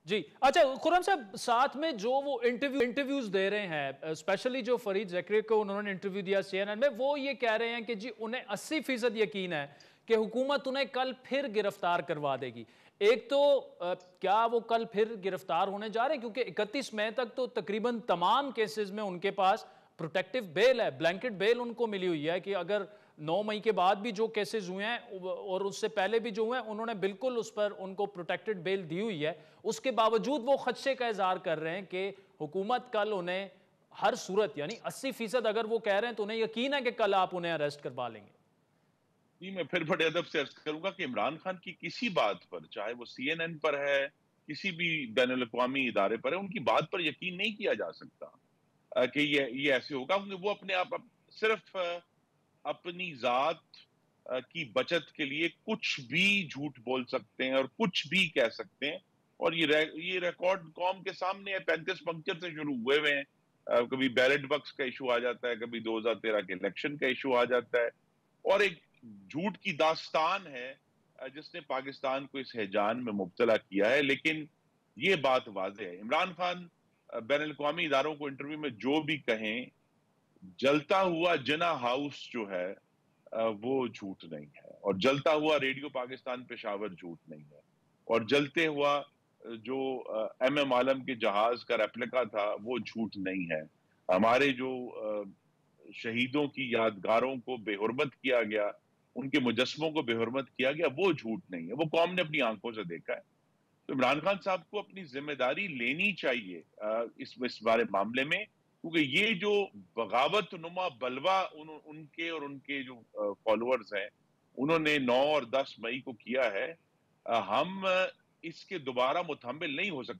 جی اچھا خرم صاحب، ساتھ میں جو وہ انٹرویوز دے رہے ہیں، اسپیشلی جو فرید زکریا کو انہوں نے انٹرویو دیا سی این این میں، وہ یہ کہہ رہے ہیں کہ جی انہیں 80% یقین ہے کہ حکومت انہیں کل پھر گرفتار کروا دے گی۔ ایک تو کیا وہ کل پھر گرفتار ہونے جا رہے ہیں؟ کیونکہ 31 مئی تک تو تقریباً تمام کیسز میں ان کے پاس پروٹیکٹیو بیل ہے، بلینکٹ بیل ان کو ملی ہوئی ہے کہ اگر 9 مئی کے بعد بھی جو کیسز ہوئے ہیں اور اس سے پہلے بھی جو ہوئے ہیں، انہوں نے بالکل اس پر ان کو پروٹیکٹڈ بیل دی ہوئی ہے۔ اس کے باوجود وہ خدشے کا اظہار کر رہے ہیں کہ حکومت کل انہیں ہر صورت، یعنی 80% اگر وہ کہہ رہے ہیں تو انہیں یقین ہے کہ کل آپ انہیں اریسٹ کروا لیں گے۔ جی میں پھر بڑے ادب سے عرض کروں گا کہ عمران خان کی کسی بات پر، چاہے وہ سی این این پر ہے، کسی بھی بین الاقوامی ادارے پر ہے، ان کی بات پر یقین نہیں کیا جا سکتا کہ یہ ایسے ہوگا، کیونکہ وہ اپنے آپ صرف اپنی ذات کی بچت کے لیے کچھ بھی جھوٹ بول سکتے ہیں اور کچھ بھی کہہ سکتے ہیں، اور یہ ریکارڈ قوم کے سامنے ہے۔ 35 پنکچر سے شروع ہوئے ہیں، کبھی بیلٹ بکس کا ایشو آ جاتا ہے، کبھی 2013 کے الیکشن کا ایشو آ جاتا ہے، اور ایک جھوٹ کی داستان ہے جس نے پاکستان کو اس ہیجان میں مبتلا کیا ہے۔ لیکن یہ بات واضح ہے، عمران خان بین الاقوامی اداروں کو انٹرویو میں جو بھی کہیں، جلتا ہوا جنا ہاؤس جو ہے وہ جھوٹ نہیں ہے، اور جلتا ہوا ریڈیو پاکستان پشاور جھوٹ نہیں ہے، اور جلتے ہوا جو ایم ایم عالم کے جہاز کا ریپلیکا تھا وہ جھوٹ نہیں ہے۔ ہمارے جو شہیدوں کی یادگاروں کو بے حرمت کیا گیا، ان کے مجسموں کو بے حرمت کیا گیا، وہ جھوٹ نہیں ہے، وہ قوم نے اپنی آنکھوں سے دیکھا ہے۔ تو عمران خان صاحب کو اپنی ذمہ داری لینی چاہیے اس بارے معاملے میں، کیونکہ یہ جو بغاوت نما بلوا ان کے اور ان کے جو فالوورز ہیں، انہوں نے 9 اور 10 مئی کو کیا ہے، ہم اس کے دوبارہ متحمل نہیں ہو سکتے۔